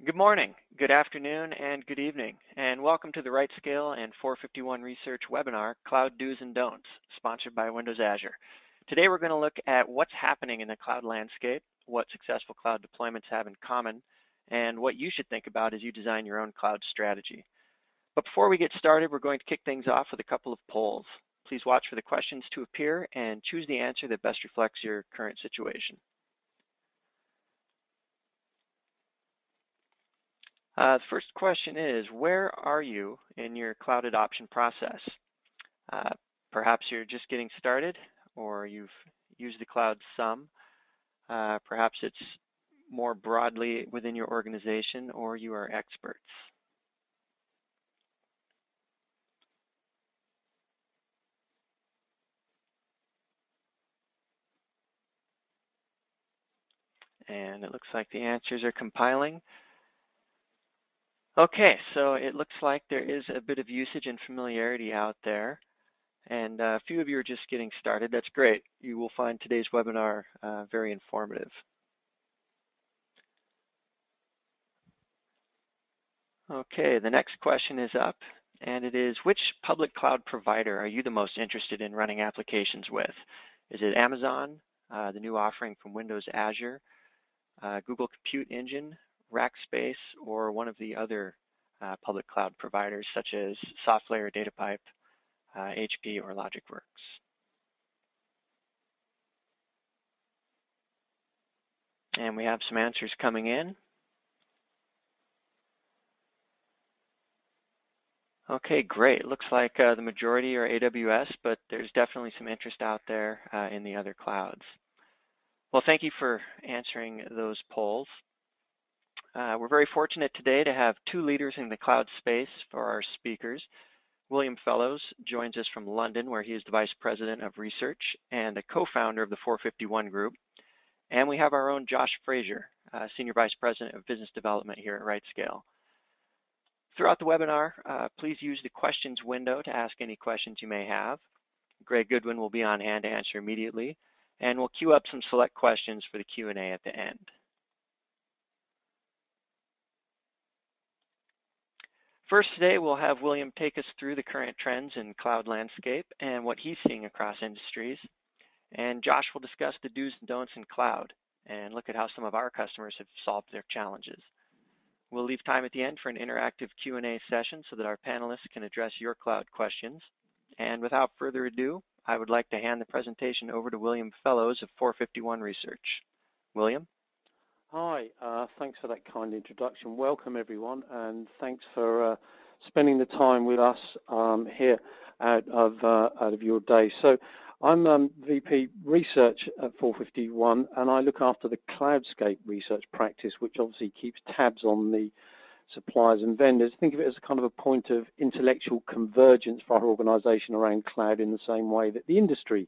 Good morning, good afternoon, and good evening, and welcome to the RightScale and 451 Research webinar, Cloud Do's and Don'ts, sponsored by Windows Azure. Today we're going to look at what's happening in the cloud landscape, what successful cloud deployments have in common, and what you should think about as you design your own cloud strategy. But before we get started, we're going to kick things off with a couple of polls. Please watch for the questions to appear and choose the answer that best reflects your current situation. The first question is, where are you in your cloud adoption process? Perhaps you're just getting started, or you've used the cloud some. Perhaps it's more broadly within your organization, or you are experts. And it looks like the answers are compiling. Okay, so it looks like there is a bit of usage and familiarity out there, and a few of you are just getting started. That's great. You will find today's webinar very informative. Okay, the next question is up, and it is, which public cloud provider are you the most interested in running applications with? Is it Amazon, the new offering from Windows Azure, Google Compute Engine, Rackspace, or one of the other public cloud providers such as SoftLayer, DataPipe, HP, or LogicWorks? And we have some answers coming in. Okay, great. Looks like the majority are AWS, but there's definitely some interest out there in the other clouds. Well, thank you for answering those polls. We're very fortunate today to have two leaders in the cloud space for our speakers. William Fellows joins us from London, where he is the Vice President of Research and a co-founder of the 451 Group. And we have our own Josh Frazier, Senior Vice President of Business Development here at RightScale. Throughout the webinar, please use the questions window to ask any questions you may have. Greg Goodwin will be on hand to answer immediately, and we'll queue up some select questions for the Q&A at the end. First today, we'll have William take us through the current trends in cloud landscape and what he's seeing across industries. And Josh will discuss the do's and don'ts in cloud and look at how some of our customers have solved their challenges. We'll leave time at the end for an interactive Q&A session so that our panelists can address your cloud questions. And without further ado, I would like to hand the presentation over to William Fellows of 451 Research. William? Hi, thanks for that kind introduction. Welcome everyone, and thanks for spending the time with us here out of your day. So I'm VP Research at 451, and I look after the Cloudscape research practice, which obviously keeps tabs on the suppliers and vendors. Think of it as a kind of a point of intellectual convergence for our organization around cloud in the same way that the industry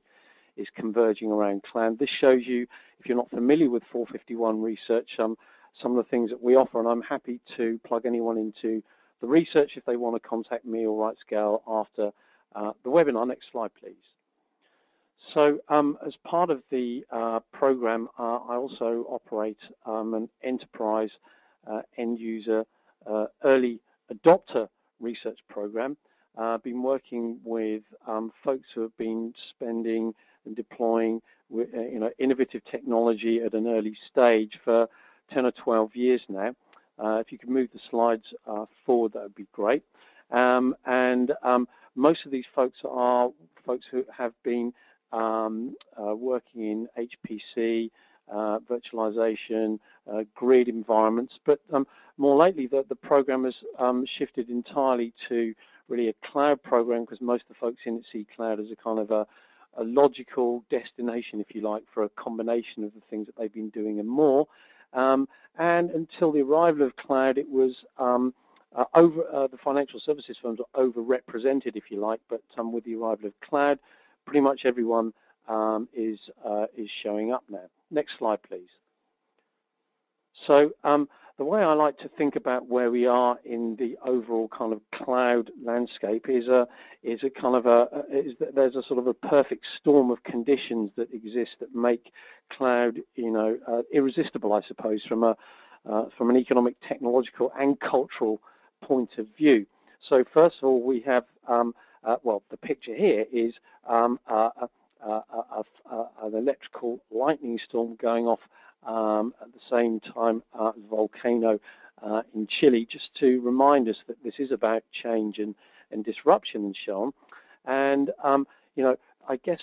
is converging around cloud. This shows you, if you're not familiar with 451 Research, some of the things that we offer, and I'm happy to plug anyone into the research if they want to contact me or RightScale after the webinar. Next slide, please. So as part of the program, I also operate an enterprise end user early adopter research program. I've been working with folks who have been spending and deploying innovative technology at an early stage for 10 or 12 years now. If you could move the slides forward, that would be great. Most of these folks are folks who have been working in HPC, virtualization, grid environments, but more lately the program has shifted entirely to really a cloud program, because most of the folks in it see cloud as a kind of a logical destination, if you like, for a combination of the things that they've been doing and more. And until the arrival of cloud, it was the financial services firms are overrepresented, if you like, but with the arrival of cloud, pretty much everyone is showing up now. Next slide, please. So the way I like to think about where we are in the overall kind of cloud landscape is there's a sort of a perfect storm of conditions that exist that make cloud, irresistible, I suppose, from a from an economic, technological, and cultural point of view. So first of all, we have, well, the picture here is an electrical lightning storm going off at the same time as a volcano in Chile, just to remind us that this is about change and disruption and so on. And, you know, I guess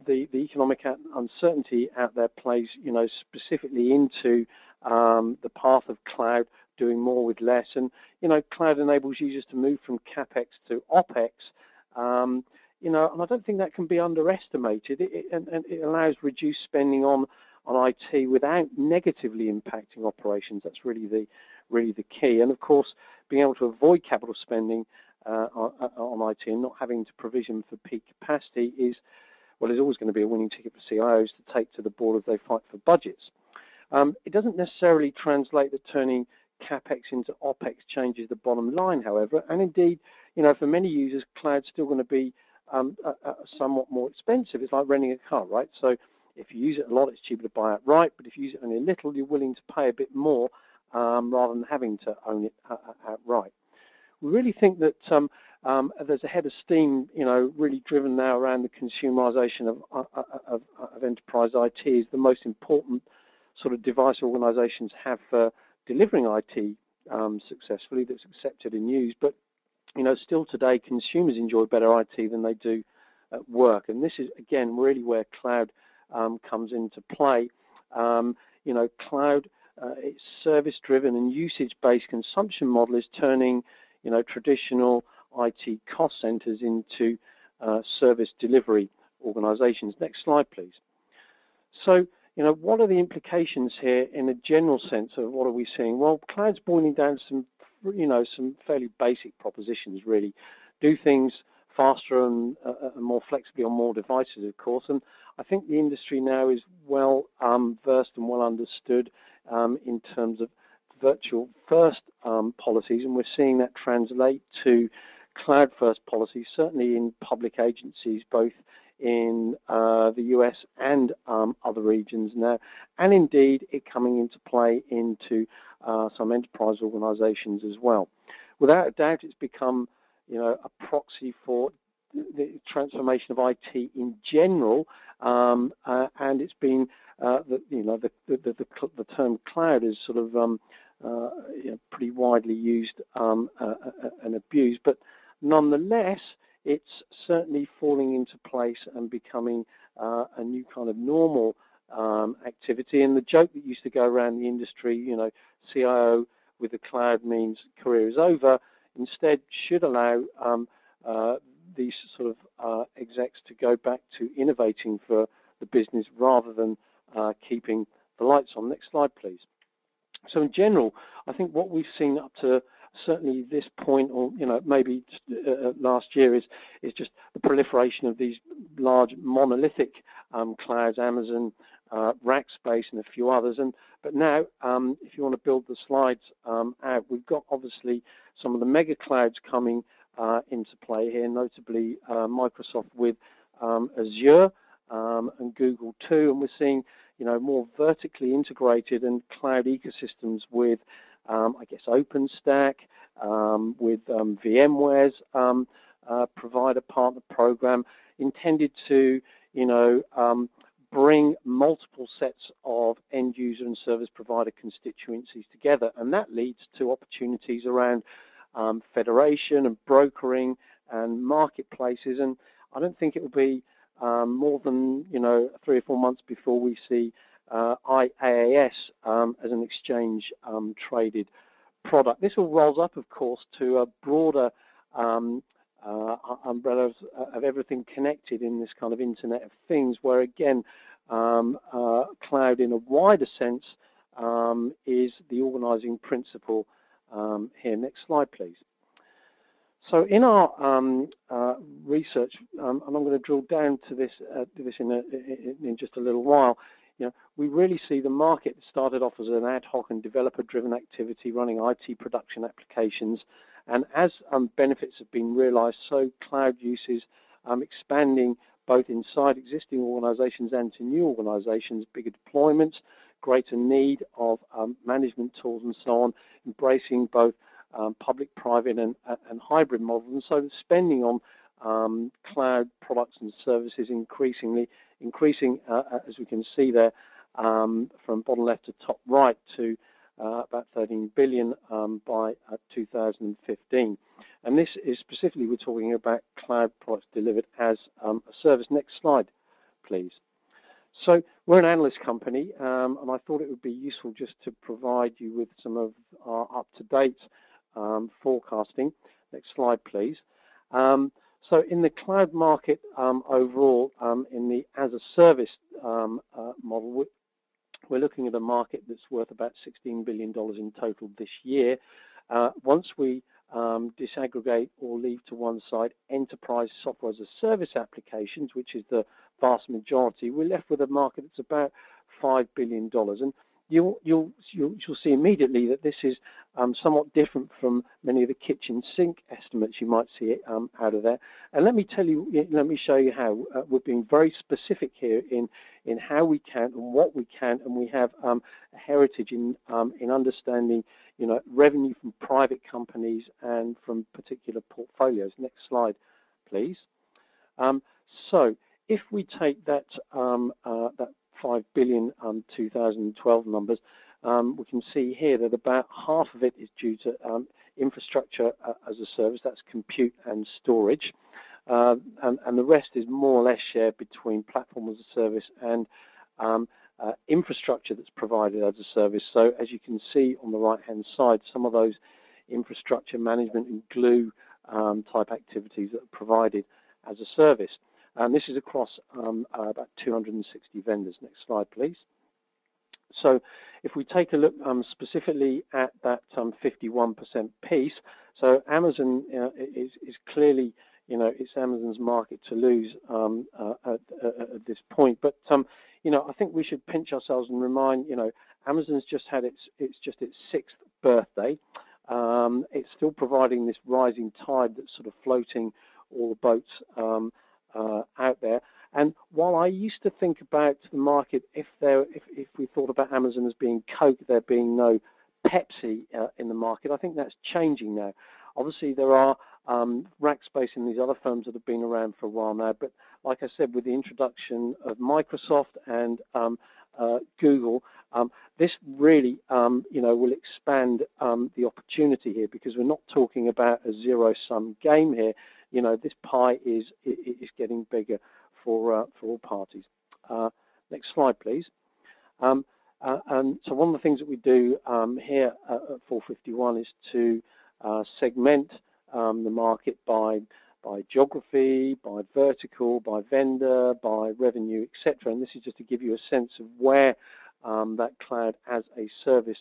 the economic uncertainty out there plays, you know, specifically into the path of cloud, doing more with less. And, you know, cloud enables users to move from CapEx to OpEx. You know, and I don't think that can be underestimated. And it allows reduced spending on IT without negatively impacting operations. That's really the key. And of course, being able to avoid capital spending on IT and not having to provision for peak capacity is always going to be a winning ticket for CIOs to take to the board as they fight for budgets. It doesn't necessarily translate that turning CapEx into OpEx changes the bottom line, however, and indeed, you know, for many users, cloud's still going to be somewhat more expensive. It's like renting a car, right? So if you use it a lot, it's cheaper to buy outright, but if you use it only a little, you're willing to pay a bit more rather than having to own it outright. We really think that there's a head of steam, you know, really driven now around the consumerization of enterprise IT is the most important sort of device organizations have for delivering IT successfully that's accepted and used. But, you know, still today, consumers enjoy better IT than they do at work. And this is, again, really where cloud comes into play. You know, cloud, its service-driven and usage-based consumption model is turning, you know, traditional IT cost centers into service delivery organizations. Next slide, please. So, you know, what are the implications here in a general sense of what are we seeing? Well, cloud's boiling down some, you know, some fairly basic propositions, really. Do things faster and more flexibly on more devices, of course. And I think the industry now is well versed and well understood in terms of virtual first policies, and we're seeing that translate to cloud first policies, certainly in public agencies, both in the US and other regions now, and indeed it coming into play into some enterprise organizations as well. Without a doubt, it's become, you know, a proxy for the transformation of IT in general, and it's been, the term cloud is sort of you know, pretty widely used and abused, but nonetheless, it's certainly falling into place and becoming a new kind of normal activity. And the joke that used to go around the industry, you know, CIO with the cloud means career is over, instead should allow these sort of execs to go back to innovating for the business rather than keeping the lights on. Next slide, please. So in general, I think what we've seen up to certainly this point, or you know, maybe last year, is just the proliferation of these large monolithic clouds, Amazon, Rackspace, and a few others. But now, if you want to build the slides out, we've got obviously some of the mega clouds coming into play here, notably Microsoft with Azure and Google too, and we're seeing, you know, more vertically integrated and cloud ecosystems with, I guess, OpenStack, with VMware's provider partner program intended to, you know, bring multiple sets of end user and service provider constituencies together, and that leads to opportunities around federation and brokering and marketplaces. And I don't think it will be more than, you know, 3 or 4 months before we see IaaS as an exchange traded product. This all rolls up, of course, to a broader umbrella of everything connected in this kind of Internet of Things, where again, cloud in a wider sense is the organizing principle here. Next slide, please. So in our research, and I'm going to drill down to this in just a little while, you know, we really see the market started off as an ad hoc and developer-driven activity running IT production applications, and as benefits have been realized, so cloud use is expanding both inside existing organizations and to new organizations, bigger deployments, greater need of management tools and so on, embracing both public, private, and hybrid models. And so the spending on cloud products and services increasing, as we can see there, from bottom left to top right to about 13 billion by 2015. And this is specifically, we're talking about cloud products delivered as a service. Next slide, please. So we're an analyst company, and I thought it would be useful just to provide you with some of our up-to-date forecasting. Next slide, please. So in the cloud market overall, in the as-a-service model, we're looking at a market that's worth about $16 billion in total this year. Once we disaggregate or leave to one side enterprise software as a service applications, which is the vast majority, we're left with a market that's about $5 billion. And you'll see immediately that this is somewhat different from many of the kitchen sink estimates you might see out of there. And let me show you how we're being very specific here in how we can and what we can, and we have a heritage in understanding, revenue from private companies and from particular portfolios. Next slide, please. So if we take that 5 billion 2012 numbers, we can see here that about half of it is due to infrastructure as a service, that's compute and storage, and the rest is more or less shared between platform as a service and infrastructure that's provided as a service. So as you can see on the right hand side, some of those infrastructure management and glue type activities that are provided as a service. And this is across about 260 vendors. Next slide, please. So if we take a look specifically at that 51% piece, so Amazon is clearly, it's Amazon's market to lose at this point. But, I think we should pinch ourselves and remind, Amazon's just had its 6th birthday. It's still providing this rising tide that's sort of floating all the boats out there. And while I used to think about the market, if we thought about Amazon as being Coke, there being no Pepsi in the market, I think that's changing now. Obviously, there are Rackspace and these other firms that have been around for a while now, but like I said, with the introduction of Microsoft and Google, this really, will expand the opportunity here, because we're not talking about a zero-sum game here. This pie is getting bigger for all parties. Next slide, please. And so one of the things that we do here at 451 is to segment the market by geography, by vertical, by vendor, by revenue, etc. And this is just to give you a sense of where that cloud as a service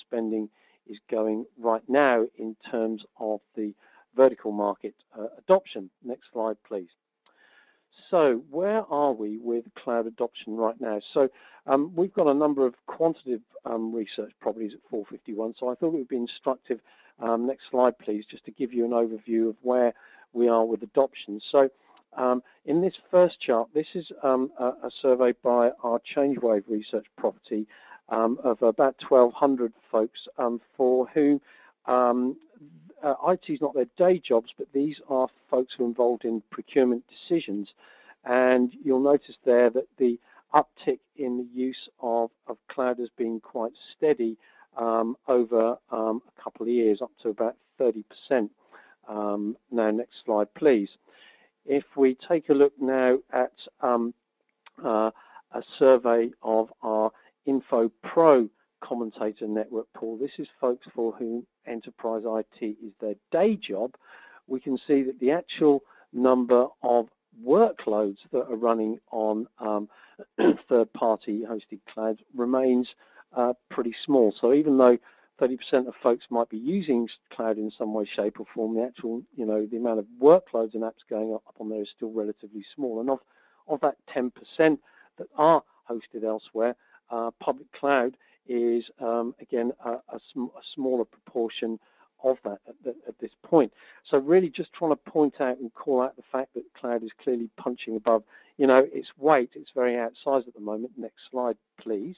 spending is going right now in terms of the vertical market adoption. Next slide, please. So where are we with cloud adoption right now? So we've got a number of quantitative research properties at 451, so I thought it would be instructive. Next slide, please, just to give you an overview of where we are with adoption. So in this first chart, this is a survey by our ChangeWave research property of about 1,200 folks for whom IT is not their day jobs, but these are folks who are involved in procurement decisions. And you'll notice there that the uptick in the use of cloud has been quite steady over a couple of years, up to about 30%. Now, next slide, please. If we take a look now at a survey of our Info Pro commentator network pool, this is folks for whom enterprise IT is their day job. We can see that the actual number of workloads that are running on third-party hosted clouds remains pretty small. So even though 30% of folks might be using cloud in some way, shape or form, the actual, the amount of workloads and apps going up on there is still relatively small. And of that 10% that are hosted elsewhere, public cloud is, again, a smaller proportion of that at this point. So really just trying to point out and call out the fact that cloud is clearly punching above, its weight. It's very outsized at the moment. Next slide, please.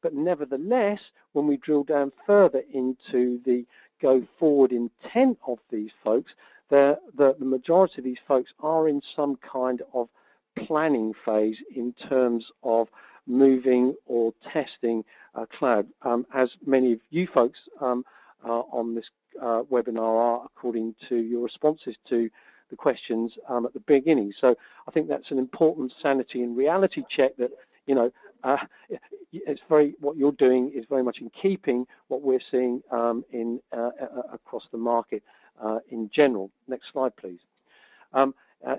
but nevertheless, when we drill down further into the go forward intent of these folks, the majority of these folks are in some kind of planning phase in terms of moving or testing cloud. As many of you folks on this webinar are, according to your responses to the questions at the beginning. So I think that's an important sanity and reality check that, it's what you're doing is very much in keeping what we're seeing across the market in general. Next slide, please.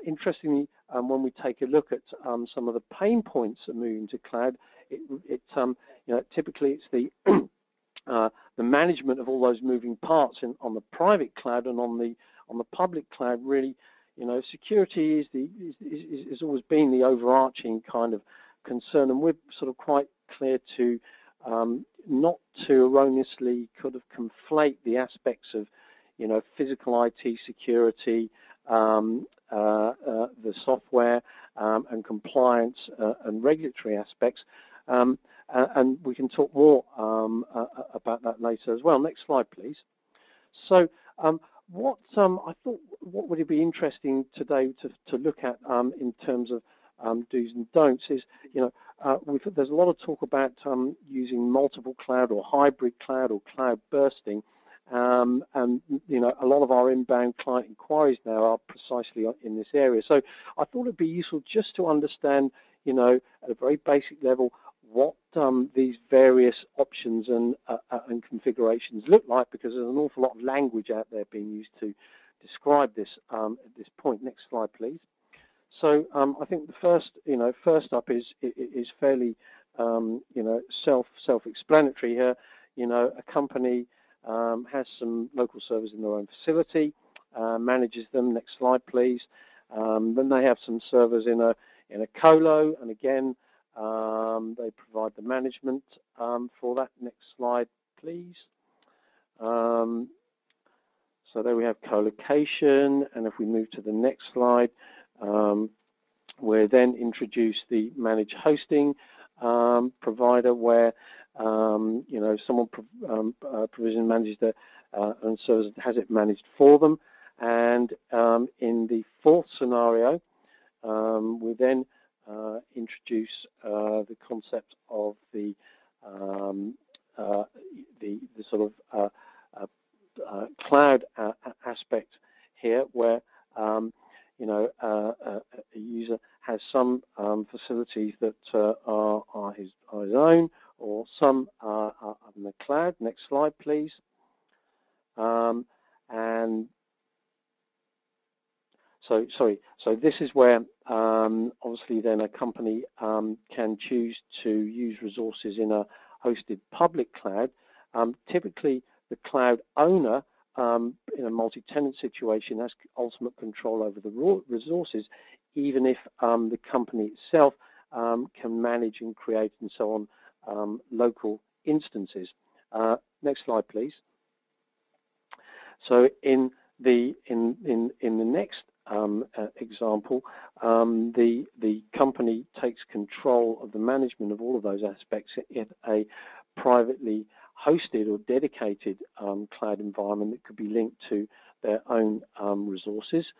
Interestingly, when we take a look at some of the pain points of moving to cloud, typically it's the management of all those moving parts on the private cloud and on the public cloud. Really, security is always been the overarching kind of concern, and we're sort of quite clear to not to erroneously kind of conflate the aspects of physical IT security, the software and compliance and regulatory aspects, and we can talk more about that later as well. Next slide, please. So what I thought what would it be interesting today to look at in terms of do's and don'ts is, there's a lot of talk about using multiple cloud or hybrid cloud or cloud bursting. And a lot of our inbound client inquiries now are precisely in this area. So I thought it'd be useful just to understand, at a very basic level, what these various options and configurations look like, because there's an awful lot of language out there being used to describe this at this point. Next slide, please. So I think the first up is fairly self-explanatory here. A company has some local servers in their own facility, manages them. Next slide, please. Then they have some servers in a colo, and again, they provide the management for that. Next slide, please. So there we have co-location, and if we move to the next slide, we then introduce the managed hosting provider, where someone provision manages the and servers has it managed for them. And in the fourth scenario, we then introduce the concept of the sort of cloud aspect here, where a user has some facilities that are his own, or some are in the cloud. Next slide, please. And so this is where obviously then a company can choose to use resources in a hosted public cloud. Typically, the cloud owner in a multi-tenant situation has ultimate control over the resources, even if the company itself can manage and create and so on local instances. Next slide, please. So in the next example, the company takes control of the management of all of those aspects in a privately hosted or dedicated cloud environment that could be linked to their own resources.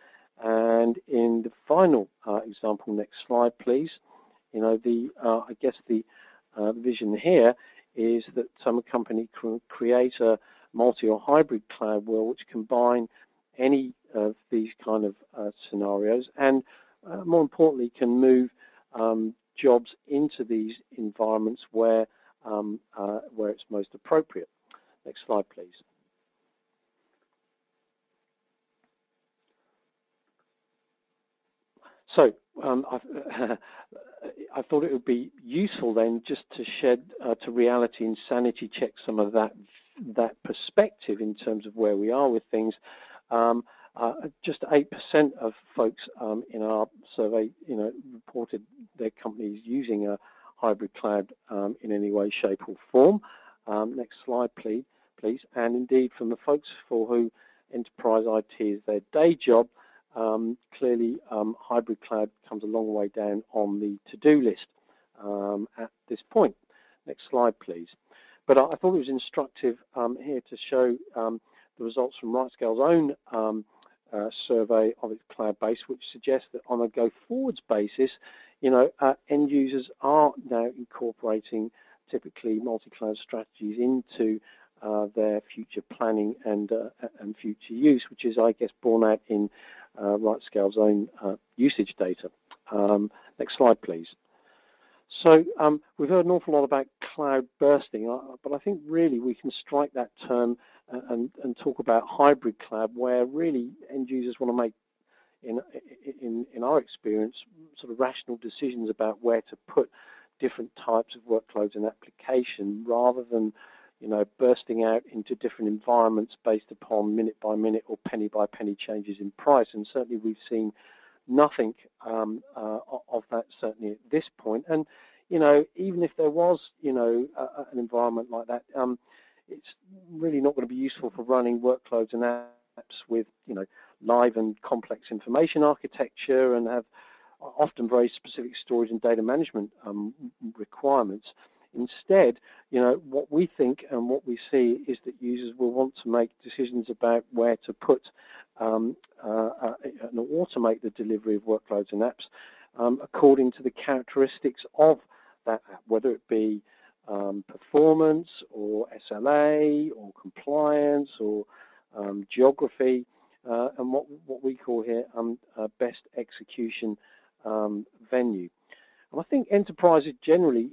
And in the final example, next slide, please. I guess the vision here is that some company can create a multi or hybrid cloud world which combine any of these kind of scenarios, and more importantly, can move jobs into these environments where it's most appropriate. Next slide, please. So I thought it would be useful then just to shed to reality and sanity check some of that perspective in terms of where we are with things. Just 8% of folks in our survey, reported their companies using a hybrid cloud in any way, shape, or form. Next slide, please. And indeed, from the folks for who enterprise IT is their day job, clearly hybrid cloud comes a long way down on the to-do list at this point. Next slide, please. But I thought it was instructive here to show the results from RightScale's own survey of its cloud base, which suggests that on a go-forwards basis, end users are now incorporating typically multi-cloud strategies into their future planning and future use, which is, I guess, borne out in RightScale's own usage data. Next slide, please. So we've heard an awful lot about cloud bursting, but I think really we can strike that term and talk about hybrid cloud, where really end users want to make, in our experience, sort of rational decisions about where to put different types of workloads and application, rather than bursting out into different environments based upon minute by minute or penny by penny changes in price. And certainly we've seen nothing of that, certainly at this point. And even if there was an environment like that, it's really not going to be useful for running workloads and apps with live and complex information architecture, and have often very specific storage and data management requirements. Instead, what we think and what we see is that users will want to make decisions about where to put and automate the delivery of workloads and apps according to the characteristics of that app, whether it be performance or SLA or compliance or geography, and what we call here best execution venue. And I think enterprises generally,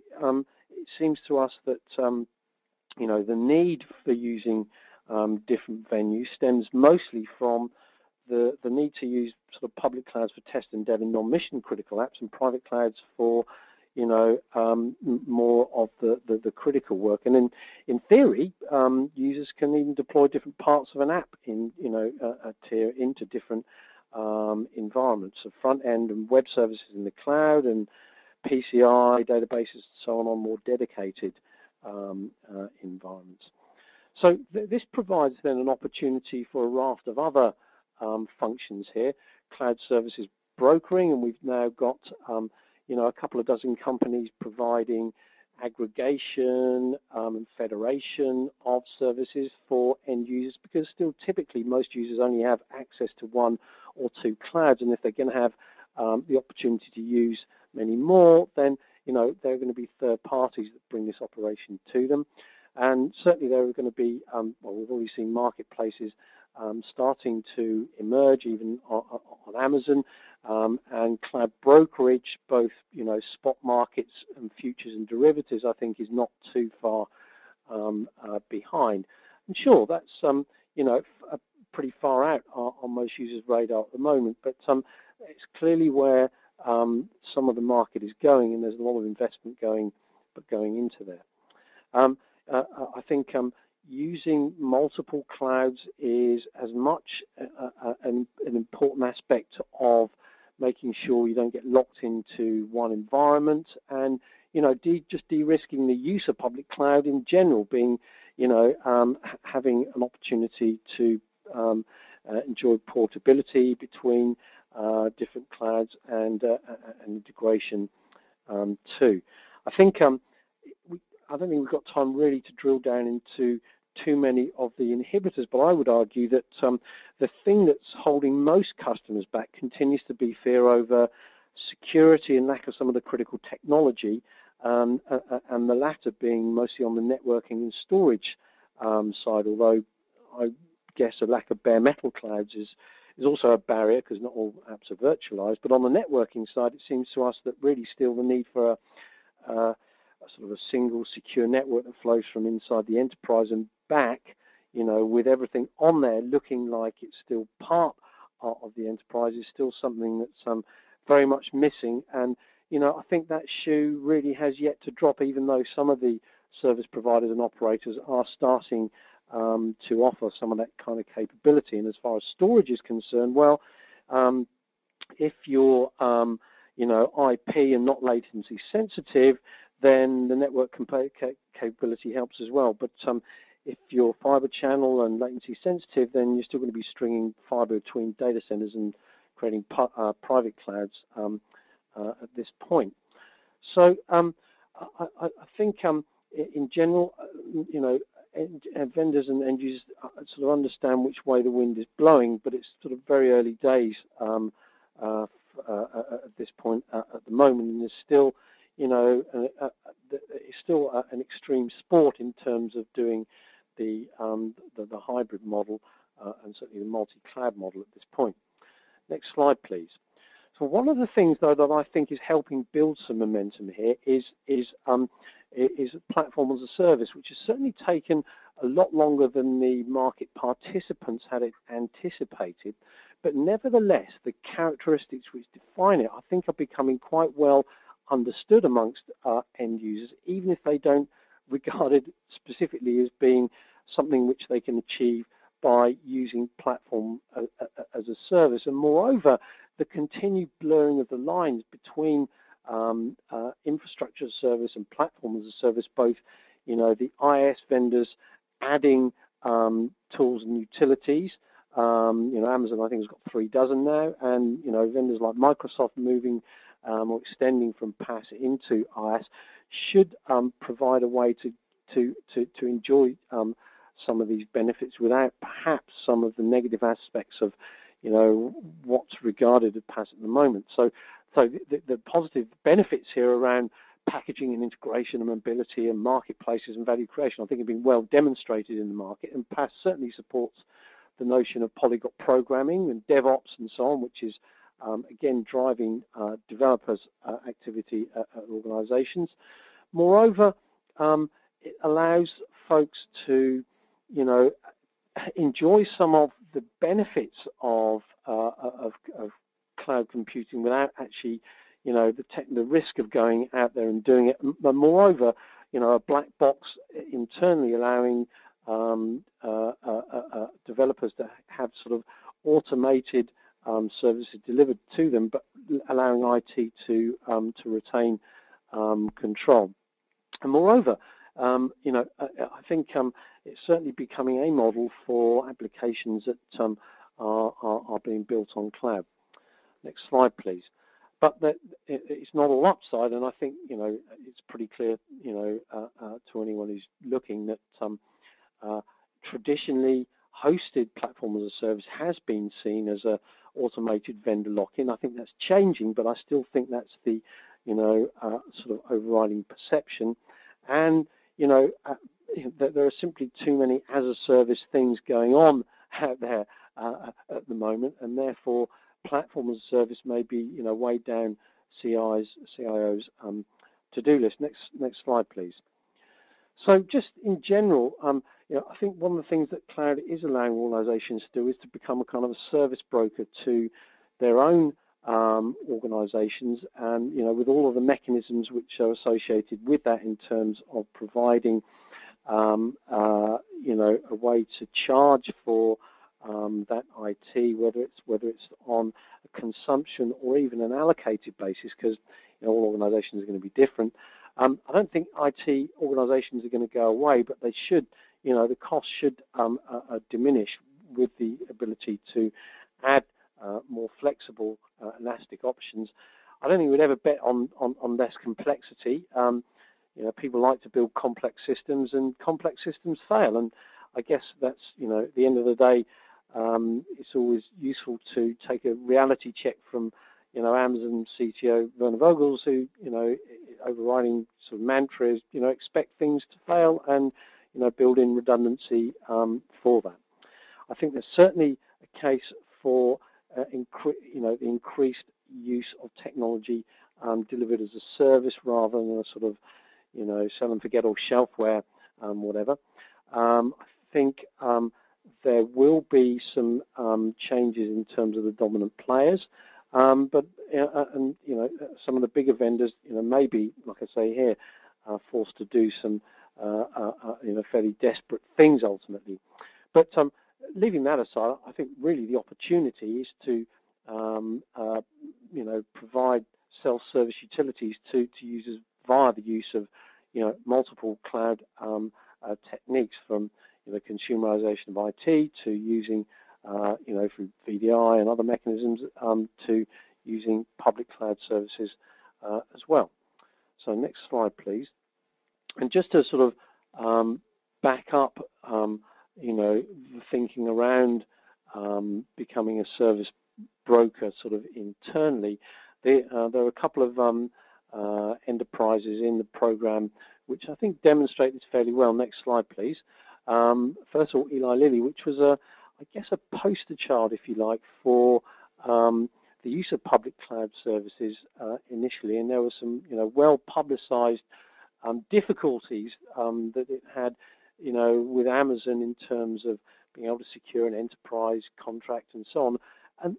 it seems to us that the need for using different venues stems mostly from the need to use sort of public clouds for test and dev and non-mission critical apps, and private clouds for more of the critical work. And in theory, users can even deploy different parts of an app in a tier into different environments, so front end and web services in the cloud, and PCI databases and so on more dedicated environments. So this provides then an opportunity for a raft of other functions here. Cloud services brokering, and we've now got a couple of dozen companies providing aggregation and federation of services for end users, because still typically most users only have access to one or two clouds, and if they're going to have the opportunity to use many more, then there are going to be third parties that bring this operation to them. And certainly there are going to be, we've already seen marketplaces starting to emerge, even on Amazon, and cloud brokerage, both spot markets and futures and derivatives, I think is not too far behind. And sure, that's pretty far out on most users' radar at the moment, but it's clearly where some of the market is going, and there's a lot of investment going into there. I think using multiple clouds is as much an important aspect of making sure you don't get locked into one environment, and just de-risking the use of public cloud in general, being having an opportunity to enjoy portability between different clouds and integration too. I don't think we've got time really to drill down into too many of the inhibitors, but I would argue that the thing that's holding most customers back continues to be fear over security and lack of some of the critical technology, and the latter being mostly on the networking and storage side, although I guess a lack of bare metal clouds is also a barrier, because not all apps are virtualized. But on the networking side, it seems to us that really still the need for a sort of a single secure network that flows from inside the enterprise and back, with everything on there looking like it's still part of the enterprise, is still something that's very much missing. And I think that shoe really has yet to drop, even though some of the service providers and operators are starting to offer some of that kind of capability. And as far as storage is concerned, well, if you're IP and not latency sensitive, then the network capability helps as well. But if you're fiber channel and latency sensitive, then you're still going to be stringing fiber between data centers and creating private clouds at this point. So I think in general, vendors and end users sort of understand which way the wind is blowing, but it's sort of very early days at this point at the moment, and there's still, it's still an extreme sport in terms of doing the hybrid model and certainly the multi-cloud model at this point. Next slide, please. So one of the things, though, that I think is helping build some momentum here is platform as a service, which has certainly taken a lot longer than the market participants had anticipated. But nevertheless, the characteristics which define it, I think, are becoming quite well understood amongst end users, even if they don't regard it specifically as being something which they can achieve by using platform as a service. And moreover, the continued blurring of the lines between infrastructure as a service and platform as a service, both, the IaaS vendors adding tools and utilities. Amazon, I think, has got 3 dozen now, and vendors like Microsoft moving or extending from PaaS into IaaS should provide a way to enjoy some of these benefits without perhaps some of the negative aspects of what's regarded as PaaS at the moment. So the positive benefits here around packaging and integration and mobility and marketplaces and value creation, I think, have been well demonstrated in the market, and PaaS certainly supports the notion of polyglot programming and DevOps and so on, which is again driving developers' activity at organizations. Moreover, it allows folks to enjoy some of the benefits of cloud computing without actually, the risk of going out there and doing it. But moreover, a black box internally allowing developers to have sort of automated services delivered to them, but allowing IT to retain control. And moreover, I think it's certainly becoming a model for applications that are being built on cloud. Next slide, please. But it's not all upside, and I think it's pretty clear to anyone who's looking that traditionally hosted platform as a service has been seen as a automated vendor lock-in. I think that's changing, but I still think that's the sort of overriding perception. And that there are simply too many as-a-service things going on out there at the moment, and therefore platform as a service may be weighed down CIOs' to-do list. Next slide, please. So just in general, I think one of the things that cloud is allowing organizations to do is to become a kind of a service broker to their own organizations, and with all of the mechanisms which are associated with that in terms of providing a way to charge for that IT, whether it's on a consumption or even an allocated basis, because all organizations are going to be different. I don't think IT organizations are going to go away, but they should, the cost should diminish with the ability to add more flexible, elastic options. I don't think we'd ever bet on less complexity. People like to build complex systems, and complex systems fail. And I guess that's, at the end of the day, it's always useful to take a reality check from, Amazon CTO Werner Vogels, who, overriding sort of mantra is, expect things to fail and, build in redundancy for that. I think there's certainly a case for, the increased use of technology delivered as a service rather than a sort of, sell and forget or shelfware, whatever. I think there will be some changes in terms of the dominant players, but some of the bigger vendors, may be, like I say here, forced to do some, fairly desperate things ultimately. But leaving that aside, I think really the opportunity is to, provide self-service utilities to users via the use of, multiple cloud techniques, from consumerization of IT to using, through VDI and other mechanisms, to using public cloud services as well. So next slide, please. And just to sort of back up, the thinking around becoming a service broker sort of internally, there are a couple of enterprises in the program which I think demonstrate this fairly well. Next slide, please. First of all, Eli Lilly, which was I guess a poster child, if you like, for the use of public cloud services initially, and there were some, well-publicized difficulties that it had, with Amazon in terms of being able to secure an enterprise contract and so on. And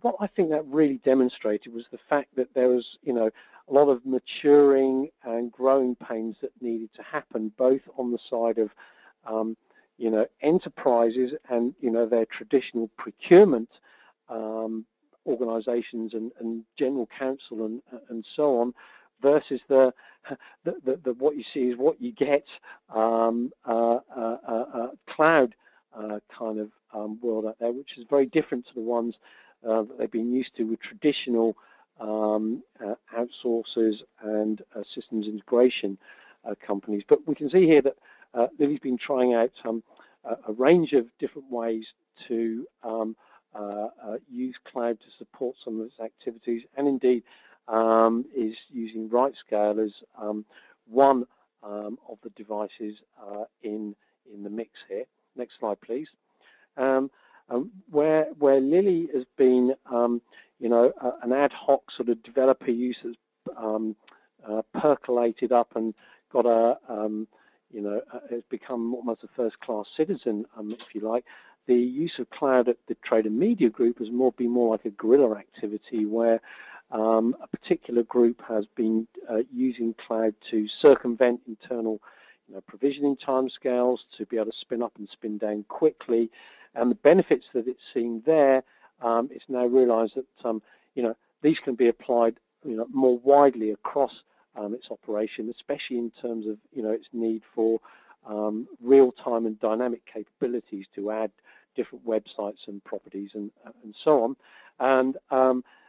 what I think that really demonstrated was the fact that there was, a lot of maturing and growing pains that needed to happen, both on the side of, enterprises and, their traditional procurement organizations and general counsel and so on, versus the what you see is what you get cloud kind of world out there, which is very different to the ones that they've been used to with traditional outsourcers and systems integration companies. But we can see here that Lilly's been trying out a range of different ways to use cloud to support some of its activities, and indeed is using RightScale as one of the devices in the mix here. Next slide, please. Where Lilly has been, an ad hoc sort of developer use has percolated up and got has become almost a first-class citizen, if you like. The use of cloud at the Trade and Media Group has been more like a guerrilla activity, where a particular group has been using cloud to circumvent internal provisioning timescales, to be able to spin up and spin down quickly. And the benefits that it's seeing there, it's now realized that these can be applied more widely across its operation, especially in terms of its need for real-time and dynamic capabilities to add different websites and properties and so on. And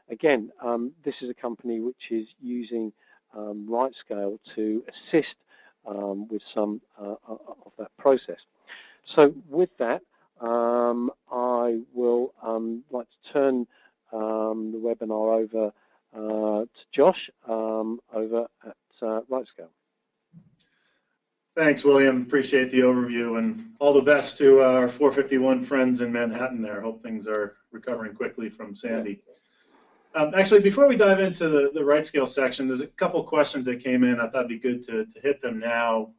again, this is a company which is using RightScale to assist with some of that process. So with that, I will like to turn the webinar over to Josh over at RightScale. Thanks, William. Appreciate the overview, and all the best to our 451 friends in Manhattan there. Hope things are recovering quickly from Sandy. Actually, before we dive into the RightScale section, there's a couple questions that came in. I thought it'd be good to hit them now.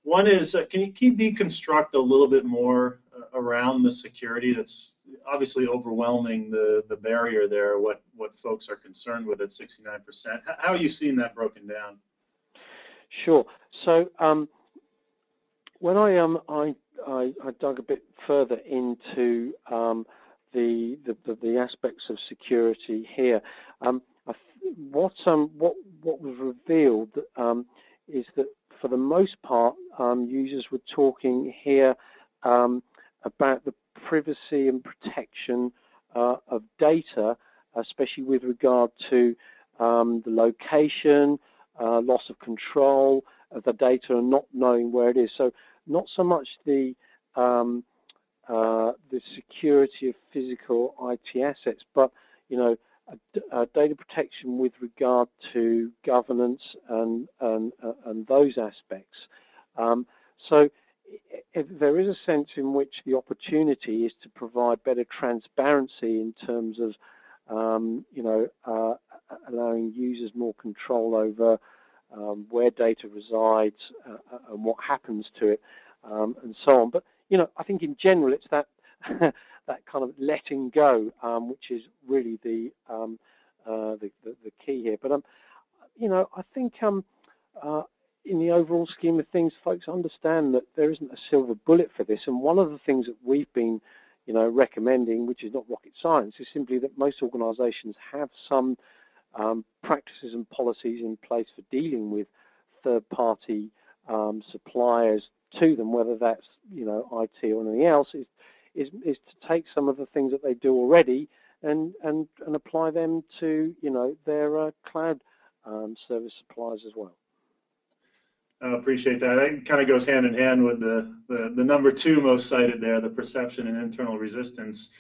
One is, can you deconstruct a little bit more around the security that's obviously overwhelming the barrier there, what folks are concerned with at 69%? How are you seeing that broken down? Sure. So when I dug a bit further into the aspects of security here, what was revealed is that for the most part, users were talking here about the privacy and protection of data, especially with regard to the location, loss of control of the data and not knowing where it is. So not so much the security of physical IT assets, but data protection with regard to governance and those aspects. So there is a sense in which the opportunity is to provide better transparency in terms of allowing users more control over where data resides and what happens to it, and so on. But I think in general it's that that kind of letting go, which is really the key here. But I think in the overall scheme of things, folks understand that there isn't a silver bullet for this. And one of the things that we've been recommending, which is not rocket science, is simply that most organizations have some practices and policies in place for dealing with third-party suppliers to them, whether that's IT or anything else, is to take some of the things that they do already and apply them to their cloud service suppliers as well. I appreciate that. That kind of goes hand in hand with the number two most cited there, the perception and internal resistance.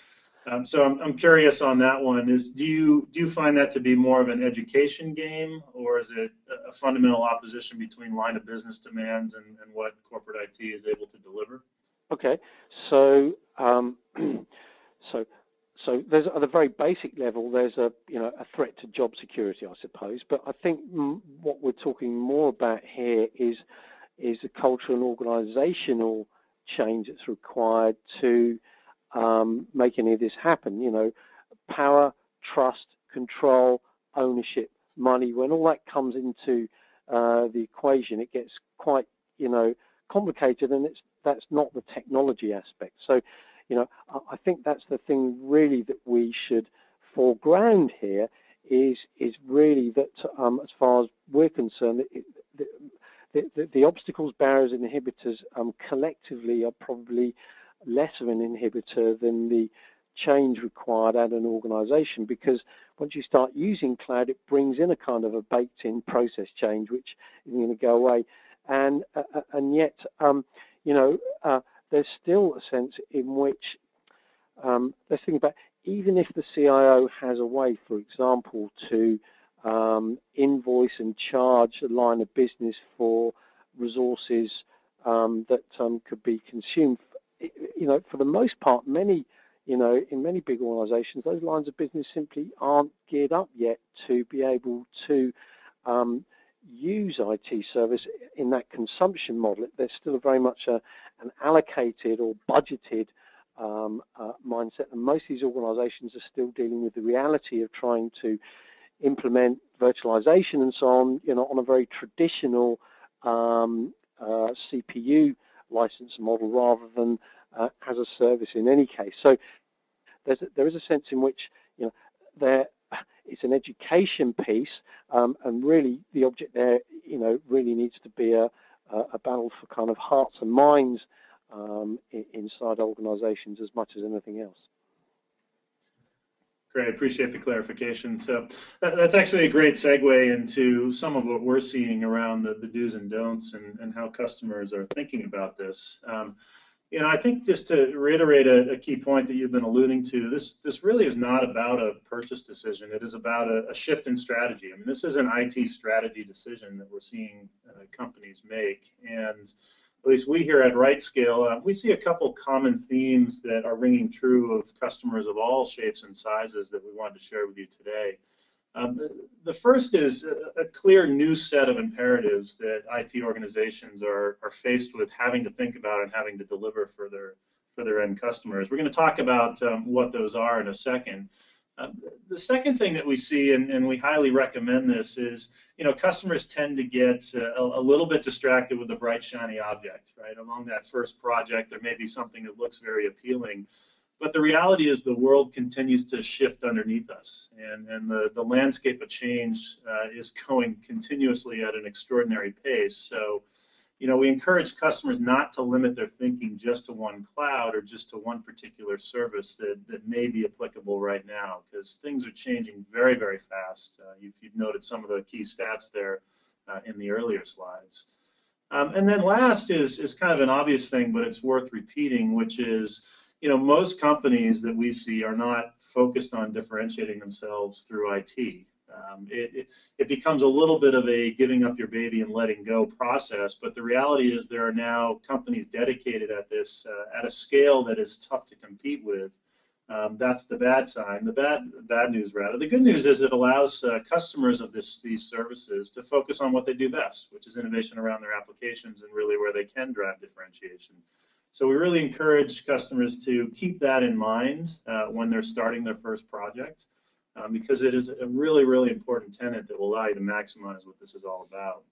So I'm curious on that one. Do you find that to be more of an education game, or is it a fundamental opposition between line of business demands and what corporate IT is able to deliver? Okay, so so there's at a very basic level, there's a threat to job security, I suppose. But I think what we're talking more about here is the cultural and organisational change that's required to make any of this happen. Power, trust, control, ownership, money. When all that comes into the equation, it gets quite complicated, and that's not the technology aspect. So I think that's the thing really that we should foreground here is really that as far as we're concerned, the obstacles, barriers, and inhibitors collectively are probably less of an inhibitor than the change required at an organization, because once you start using cloud, it brings in a kind of a baked-in process change which isn't going to go away. And yet, there's still a sense in which, let's think about, even if the CIO has a way, for example, to invoice and charge a line of business for resources that could be consumed, for the most part, in many big organizations, those lines of business simply aren't geared up yet to be able to use IT service in that consumption model. There's still very much an allocated or budgeted mindset, and most of these organizations are still dealing with the reality of trying to implement virtualization and so on, on a very traditional CPU license model rather than as a service in any case. So there is a sense in which it's an education piece, and really the object there, really needs to be a battle for kind of hearts and minds inside organizations as much as anything else. Great, appreciate the clarification. So that's actually a great segue into some of what we're seeing around the do's and don'ts and how customers are thinking about this. I think just to reiterate a key point that you've been alluding to, this really is not about a purchase decision. It is about a shift in strategy. I mean, this is an IT strategy decision that we're seeing companies make. And at least we here at RightScale, we see a couple common themes that are ringing true of customers of all shapes and sizes that we wanted to share with you today. The first is a clear new set of imperatives that IT organizations are faced with having to think about and having to deliver for their end customers. We're going to talk about what those are in a second. The second thing that we see, and we highly recommend this, is customers tend to get a little bit distracted with the bright, shiny object, right? Along that first project, there may be something that looks very appealing. But the reality is the world continues to shift underneath us, and the landscape of change is going continuously at an extraordinary pace. So, we encourage customers not to limit their thinking just to one cloud or just to one particular service that may be applicable right now, because things are changing very, very fast. You've noted some of the key stats there in the earlier slides. And then last is kind of an obvious thing, but it's worth repeating, which is, most companies that we see are not focused on differentiating themselves through IT. It becomes a little bit of a giving up your baby and letting go process, but the reality is there are now companies dedicated at this at a scale that is tough to compete with. That's the bad sign. The bad news, rather. The good news is it allows customers of these services to focus on what they do best, which is innovation around their applications and really where they can drive differentiation. So we really encourage customers to keep that in mind when they're starting their first project, because it is a really, really important tenet that will allow you to maximize what this is all about.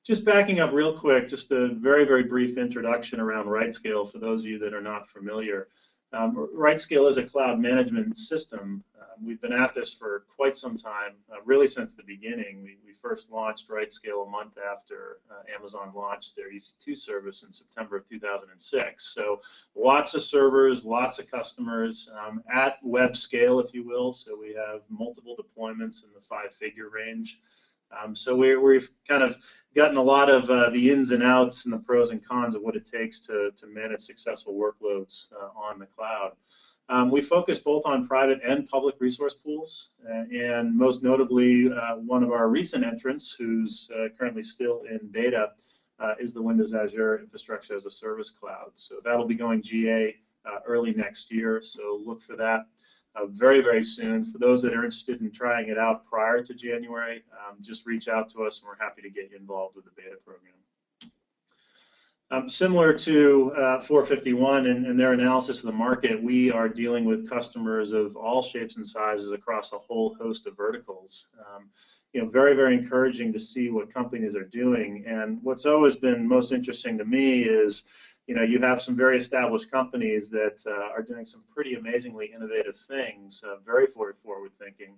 Just backing up real quick, just a very, very brief introduction around RightScale for those of you that are not familiar. RightScale is a cloud management system. We've been at this for quite some time, really since the beginning. We first launched RightScale a month after Amazon launched their EC2 service in September of 2006. So lots of servers, lots of customers at web scale, if you will. So we have multiple deployments in the 5-figure range. So we've kind of gotten a lot of the ins and outs and the pros and cons of what it takes to manage successful workloads on the cloud. We focus both on private and public resource pools, and most notably, one of our recent entrants, who's currently still in beta, is the Windows Azure Infrastructure as a Service Cloud. So that'll be going GA early next year, so look for that very, very soon. For those that are interested in trying it out prior to January, just reach out to us and we're happy to get you involved with the beta program. Similar to 451 and their analysis of the market, we are dealing with customers of all shapes and sizes across a whole host of verticals. Very, very encouraging to see what companies are doing. And what's always been most interesting to me is, you have some very established companies that are doing some pretty amazingly innovative things, very forward thinking.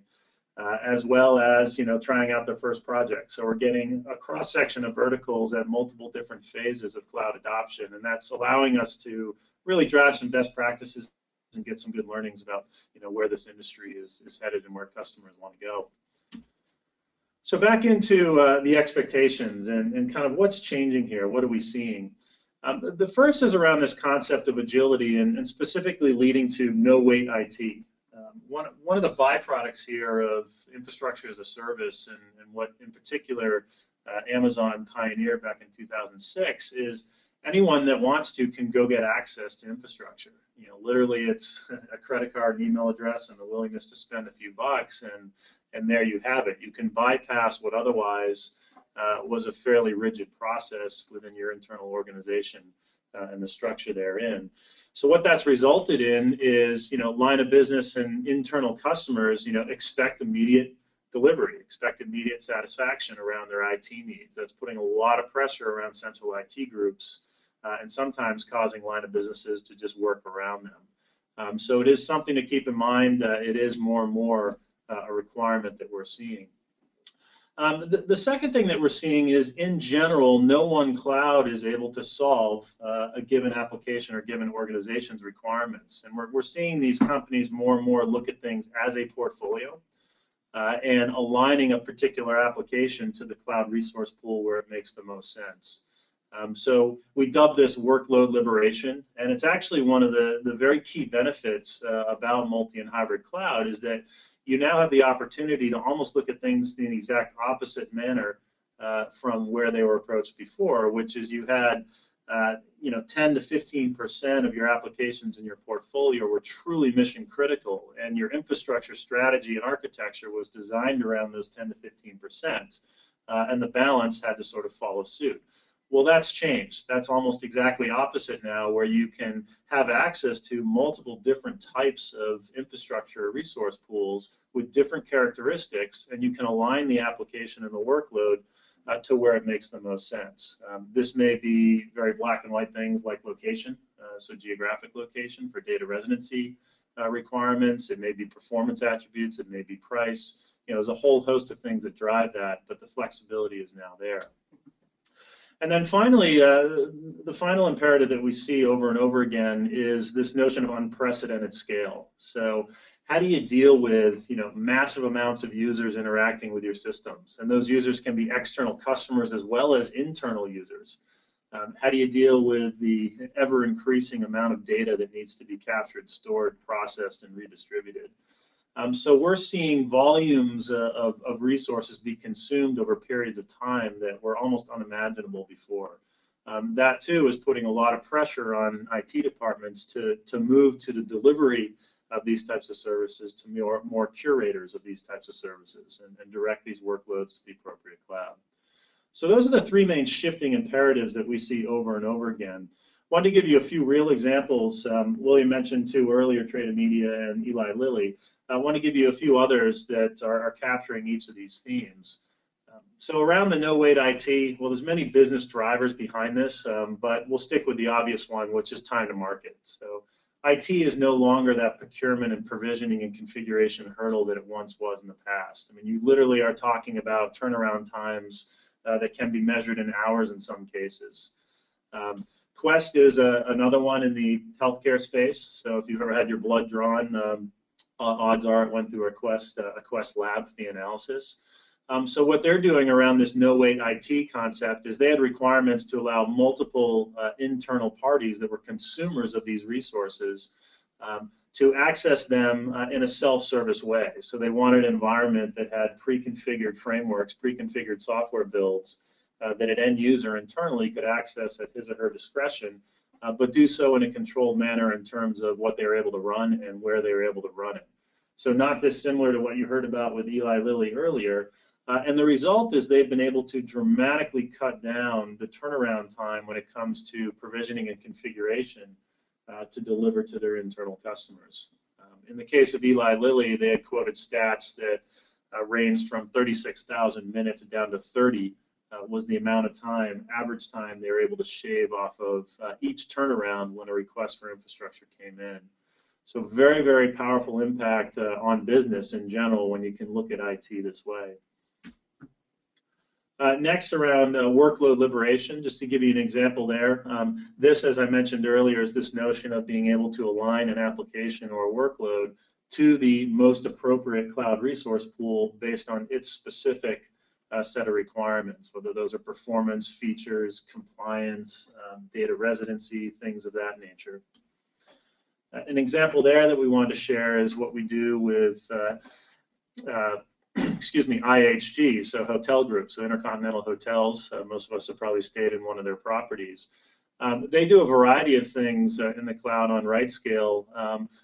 As well as trying out their first project. So we're getting a cross-section of verticals at multiple different phases of cloud adoption, and that's allowing us to really drive some best practices and get some good learnings about where this industry is headed and where customers want to go. So back into the expectations and kind of what's changing here. What are we seeing? The first is around this concept of agility and specifically leading to no-wait IT. One of the byproducts here of infrastructure as a service and what in particular Amazon pioneered back in 2006 is anyone that wants to can go get access to infrastructure. Literally it's a credit card, an email address, and the willingness to spend a few bucks, and there you have it. You can bypass what otherwise was a fairly rigid process within your internal organization and the structure therein. So what that's resulted in is, line of business and internal customers, expect immediate delivery, expect immediate satisfaction around their IT needs. That's putting a lot of pressure around central IT groups and sometimes causing line of businesses to just work around them. So it is something to keep in mind. It is more and more a requirement that we're seeing. The second thing that we're seeing is, in general, no one cloud is able to solve a given application or given organization's requirements. And we're seeing these companies more and more look at things as a portfolio and aligning a particular application to the cloud resource pool where it makes the most sense. So we dub this workload liberation, and it's actually one of the very key benefits about multi and hybrid cloud is that you now have the opportunity to almost look at things in the exact opposite manner from where they were approached before, which is you had 10 to 15% of your applications in your portfolio were truly mission critical, and your infrastructure strategy and architecture was designed around those 10 to 15%, and the balance had to sort of follow suit. Well, that's changed. That's almost exactly opposite now, where you can have access to multiple different types of infrastructure resource pools with different characteristics, and you can align the application and the workload to where it makes the most sense. This may be very black and white things like location, so geographic location for data residency requirements. It may be performance attributes. It may be price. There's a whole host of things that drive that, but the flexibility is now there. And then finally, the final imperative that we see over and over again is this notion of unprecedented scale. So how do you deal with massive amounts of users interacting with your systems? And those users can be external customers as well as internal users. How do you deal with the ever-increasing amount of data that needs to be captured, stored, processed, and redistributed? So we're seeing volumes of resources be consumed over periods of time that were almost unimaginable before. That, too, is putting a lot of pressure on IT departments to move to the delivery of these types of services to more curators of these types of services and direct these workloads to the appropriate cloud. So those are the three main shifting imperatives that we see over and over again. I wanted to give you a few real examples. William mentioned two earlier, Trade Media and Eli Lilly. I want to give you a few others that are capturing each of these themes. So around the no-wait IT, well, there's many business drivers behind this, but we'll stick with the obvious one, which is time to market. So IT is no longer that procurement and provisioning and configuration hurdle that it once was in the past. I mean, you literally are talking about turnaround times that can be measured in hours in some cases. Quest is another one in the healthcare space. So if you've ever had your blood drawn, odds are it went through a Quest lab for the analysis. So what they're doing around this no-wait IT concept is they had requirements to allow multiple internal parties that were consumers of these resources to access them in a self-service way. So they wanted an environment that had pre-configured frameworks, pre-configured software builds that an end user internally could access at his or her discretion, but do so in a controlled manner in terms of what they were able to run and where they were able to run it. So not dissimilar to what you heard about with Eli Lilly earlier. And the result is they've been able to dramatically cut down the turnaround time when it comes to provisioning and configuration to deliver to their internal customers. In the case of Eli Lilly, they had quoted stats that ranged from 36,000 minutes down to 30 was the amount of time, average time they were able to shave off of each turnaround when a request for infrastructure came in. So very, very powerful impact on business in general when you can look at IT this way. Next, around workload liberation, just to give you an example there. This, as I mentioned earlier, is this notion of being able to align an application or a workload to the most appropriate cloud resource pool based on its specific set of requirements, whether those are performance, features, compliance, data residency, things of that nature. An example there that we wanted to share is what we do with IHG, so hotel groups, so Intercontinental Hotels. Most of us have probably stayed in one of their properties. They do a variety of things in the cloud on RightScale,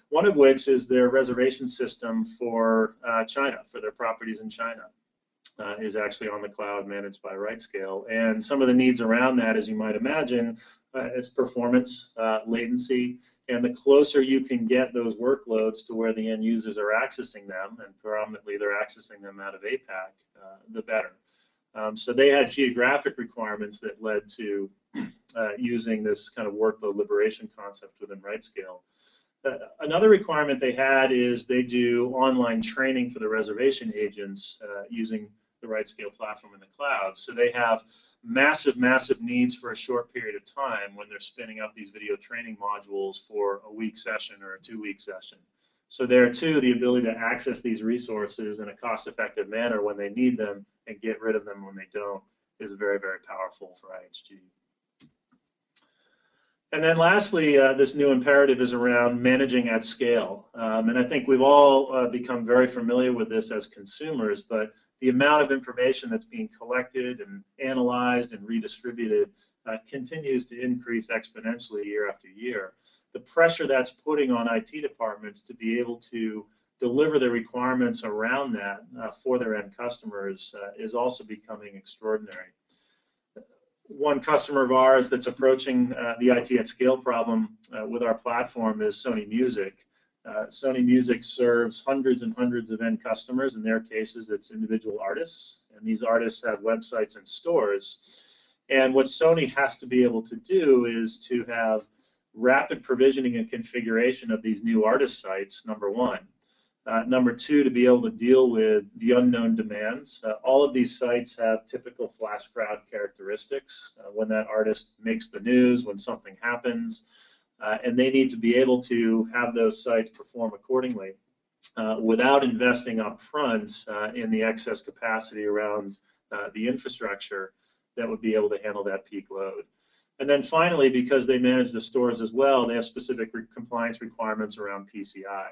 one of which is their reservation system for China, for their properties in China. Is actually on the cloud managed by RightScale. And some of the needs around that, as you might imagine, is performance, latency, and the closer you can get those workloads to where the end users are accessing them, and predominantly they're accessing them out of APAC, the better. So they had geographic requirements that led to using this kind of workload liberation concept within RightScale. Another requirement they had is they do online training for the reservation agents using the RightScale platform in the cloud. So they have massive, massive needs for a short period of time when they're spinning up these video training modules for a week session or a 2-week session. So there too, the ability to access these resources in a cost-effective manner when they need them and get rid of them when they don't is very, very powerful for IHG. And then lastly, this new imperative is around managing at scale. And I think we've all become very familiar with this as consumers, but the amount of information that's being collected and analyzed and redistributed continues to increase exponentially year after year. The pressure that's putting on IT departments to be able to deliver the requirements around that for their end customers is also becoming extraordinary. One customer of ours that's approaching the IT at scale problem with our platform is Sony Music. Sony Music serves hundreds and hundreds of end customers. In their cases, it's individual artists, and these artists have websites and stores. And what Sony has to be able to do is to have rapid provisioning and configuration of these new artist sites, number one. Number two, to be able to deal with the unknown demands. All of these sites have typical flash crowd characteristics. When that artist makes the news, when something happens, and they need to be able to have those sites perform accordingly without investing up front in the excess capacity around the infrastructure that would be able to handle that peak load. And then finally, because they manage the stores as well, they have specific compliance requirements around PCI.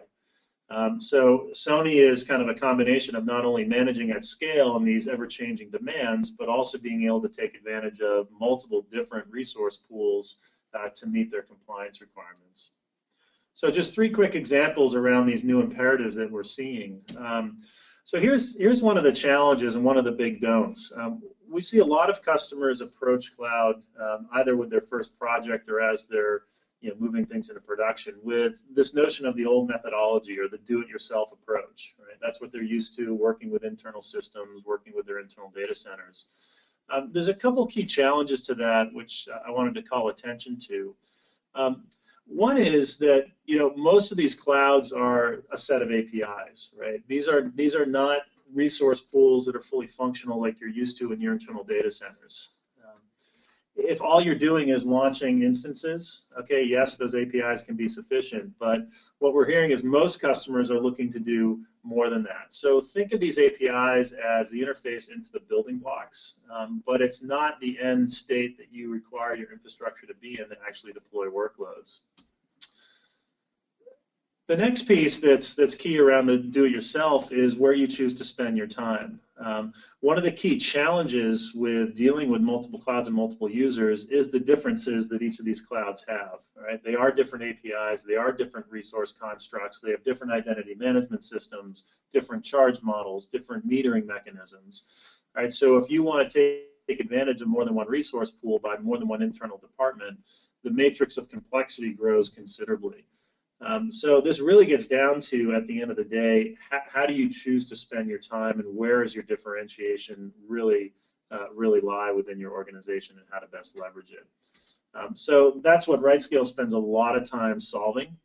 So Sony is kind of a combination of not only managing at scale and these ever-changing demands, but also being able to take advantage of multiple different resource pools to meet their compliance requirements. So just 3 quick examples around these new imperatives that we're seeing. So here's one of the challenges and one of the big don'ts. We see a lot of customers approach cloud either with their first project or as they're moving things into production with this notion of the old methodology or the do-it-yourself approach. Right? That's what they're used to, working with internal systems, working with their internal data centers. There's a couple key challenges to that which I wanted to call attention to. One is that most of these clouds are a set of APIs, right? These are not resource pools that are fully functional like you're used to in your internal data centers. if all you're doing is launching instances, okay, yes, those APIs can be sufficient, but what we're hearing is most customers are looking to do more than that. So think of these APIs as the interface into the building blocks, but it's not the end state that you require your infrastructure to be in to actually deploy workloads. The next piece that's key around the do-it-yourself is where you choose to spend your time. One of the key challenges with dealing with multiple clouds and multiple users is the differences that each of these clouds have. Right? They are different APIs, they are different resource constructs, they have different identity management systems, different charge models, different metering mechanisms. Right? So if you want to take advantage of more than one resource pool by more than one internal department, the matrix of complexity grows considerably. So this really gets down to, at the end of the day, how do you choose to spend your time, and where is your differentiation really lie within your organization, and how to best leverage it. So that's what RightScale spends a lot of time solving.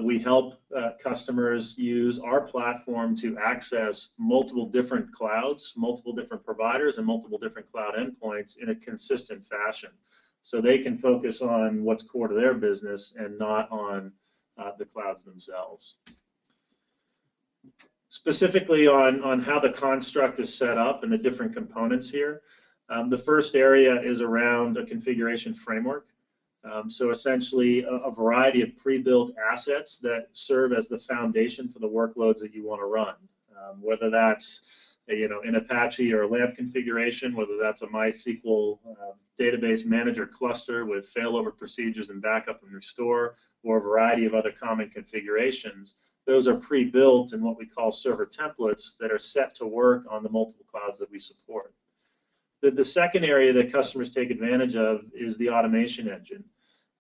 We help customers use our platform to access multiple different clouds, multiple different providers, and multiple different cloud endpoints in a consistent fashion, so they can focus on what's core to their business and not on the clouds themselves. Specifically on how the construct is set up and the different components here, the first area is around a configuration framework. So essentially a variety of pre-built assets that serve as the foundation for the workloads that you want to run, whether that's in Apache or a LAMP configuration, whether that's a MySQL database manager cluster with failover procedures and backup and restore, or a variety of other common configurations. Those are pre-built in what we call server templates that are set to work on the multiple clouds that we support. The second area that customers take advantage of is the automation engine.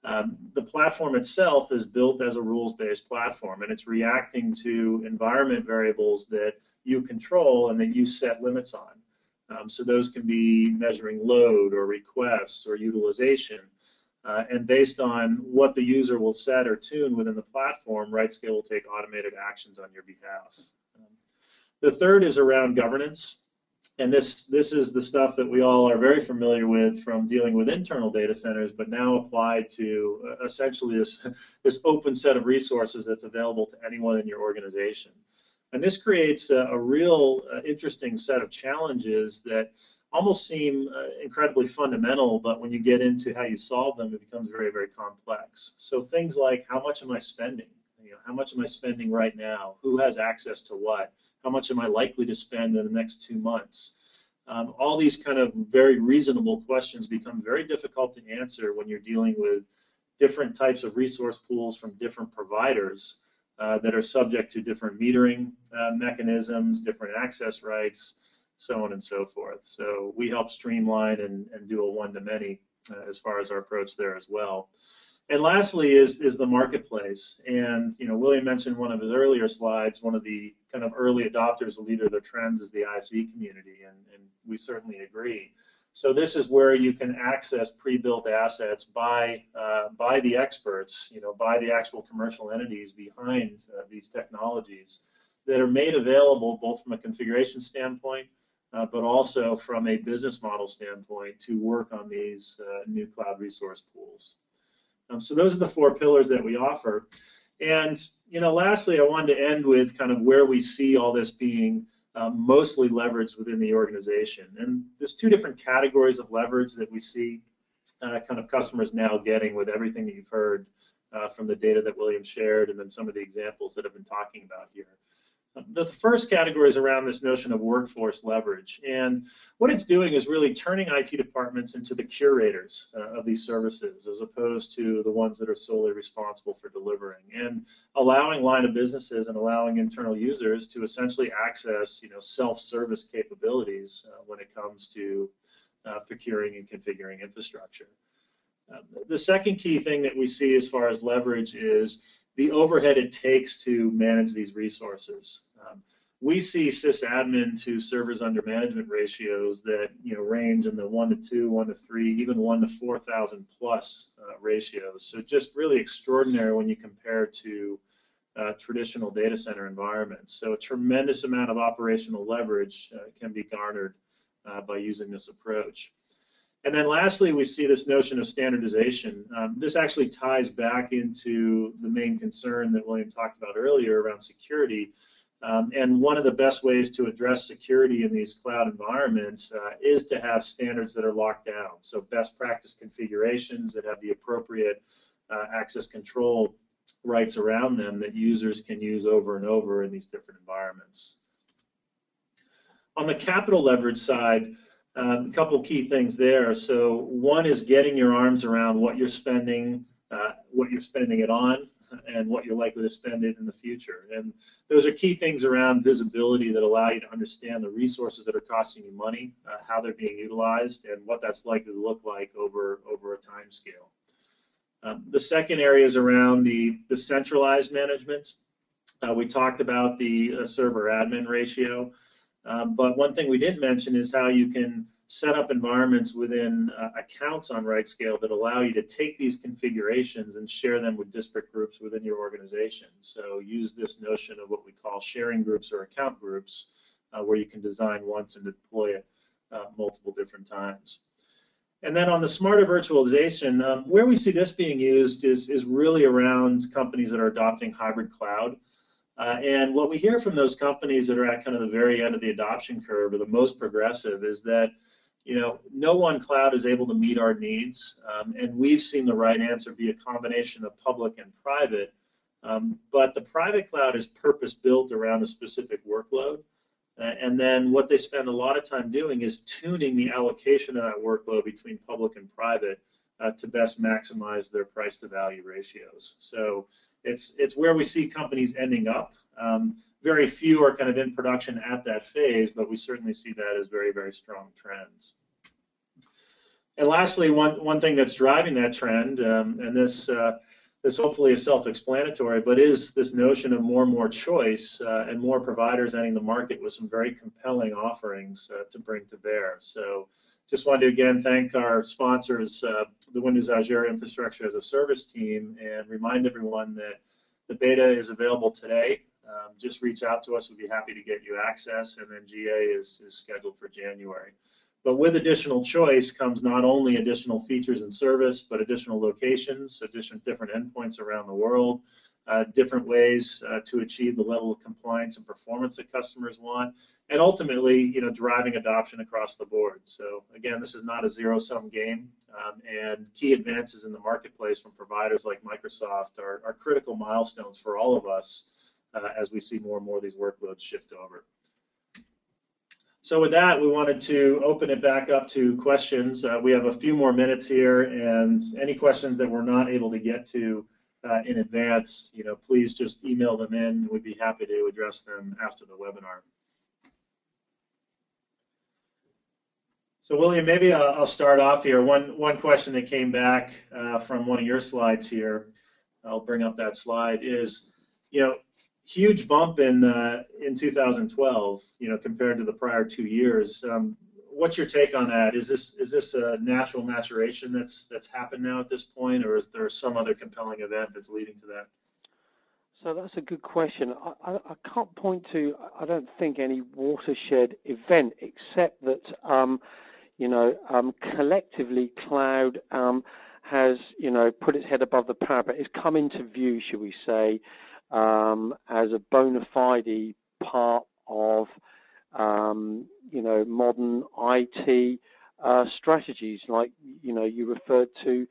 The platform itself is built as a rules-based platform, and it's reacting to environment variables that you control and that you set limits on. So those can be measuring load or requests or utilization. And based on what the user will set or tune within the platform, RightScale will take automated actions on your behalf. The third is around governance. And this is the stuff that we all are very familiar with from dealing with internal data centers, but now applied to essentially this open set of resources that's available to anyone in your organization. And this creates a real interesting set of challenges that almost seem incredibly fundamental, but when you get into how you solve them, it becomes very, very complex. So things like, how much am I spending? How much am I spending right now? Who has access to what? How much am I likely to spend in the next 2 months? All these kind of very reasonable questions become very difficult to answer when you're dealing with different types of resource pools from different providers that are subject to different metering mechanisms, different access rights, so on and so forth. So we help streamline and do a one-to-many as far as our approach there as well. And lastly is the marketplace. And William mentioned one of his earlier slides, one of the kind of early adopters, the leader of the trends is the ISV community, and we certainly agree. So this is where you can access pre-built assets by the experts, by the actual commercial entities behind these technologies that are made available both from a configuration standpoint, but also from a business model standpoint to work on these new cloud resource pools. So those are the 4 pillars that we offer. And lastly, I wanted to end with kind of where we see all this being mostly leveraged within the organization. And there's 2 different categories of leverage that we see kind of customers now getting with everything that you've heard from the data that William shared and then some of the examples that I've been talking about here. The first category is around this notion of workforce leverage. And what it's doing is really turning IT departments into the curators of these services as opposed to the ones that are solely responsible for delivering, and allowing line of businesses and allowing internal users to essentially access self-service capabilities when it comes to procuring and configuring infrastructure. The second key thing that we see as far as leverage is the overhead it takes to manage these resources. We see sysadmin to servers under management ratios that range in the 1 to 2, 1 to 3, even 1 to 4,000 plus ratios. So just really extraordinary when you compare to traditional data center environments. So a tremendous amount of operational leverage can be garnered by using this approach. And then lastly, we see this notion of standardization. This actually ties back into the main concern that William talked about earlier around security. And one of the best ways to address security in these cloud environments is to have standards that are locked down. So best practice configurations that have the appropriate access control rights around them that users can use over and over in these different environments. On the capital leverage side, a couple key things there. So one is getting your arms around what you're spending it on, and what you're likely to spend it in the future. And those are key things around visibility that allow you to understand the resources that are costing you money, how they're being utilized, and what that's likely to look like over a time scale. The second area is around the centralized management. We talked about the server admin ratio. But one thing we didn't mention is how you can set up environments within accounts on RightScale that allow you to take these configurations and share them with disparate groups within your organization. So use this notion of what we call sharing groups or account groups, where you can design once and deploy it multiple different times. And then on the smarter virtualization, where we see this being used is really around companies that are adopting hybrid cloud. And what we hear from those companies that are at kind of the very end of the adoption curve, or the most progressive, is that no one cloud is able to meet our needs, and we've seen the right answer be a combination of public and private. But the private cloud is purpose-built around a specific workload, and then what they spend a lot of time doing is tuning the allocation of that workload between public and private to best maximize their price-to-value ratios. So it's where we see companies ending up. Very few are kind of in production at that phase, but we certainly see that as very, very strong trends. And lastly, one thing that's driving that trend, and this hopefully is self-explanatory, but is this notion of more and more choice and more providers entering the market with some very compelling offerings to bring to bear. So just wanted to again thank our sponsors, the Windows Azure Infrastructure as a Service team, and remind everyone that the beta is available today. Just reach out to us. We'd be happy to get you access, and then GA is scheduled for January. But with additional choice comes not only additional features and service, but additional locations, different endpoints around the world, different ways to achieve the level of compliance and performance that customers want, and ultimately, driving adoption across the board. So again, this is not a zero-sum game, and key advances in the marketplace from providers like Microsoft are critical milestones for all of us as we see more and more of these workloads shift over. So with that, we wanted to open it back up to questions. We have a few more minutes here, and any questions that we're not able to get to in advance, please just email them in. We'd be happy to address them after the webinar. So William, maybe I'll start off here. One question that came back from one of your slides here, I'll bring up that slide, is, huge bump in 2012, compared to the prior 2 years. What's your take on that? Is this a natural maturation that's happened now at this point, or is there some other compelling event that's leading to that? So that's a good question. I can't point to, I don't think, any watershed event, except that collectively cloud has put its head above the parapet. It's come into view, shall we say, as a bona fide part of modern IT strategies, like you referred to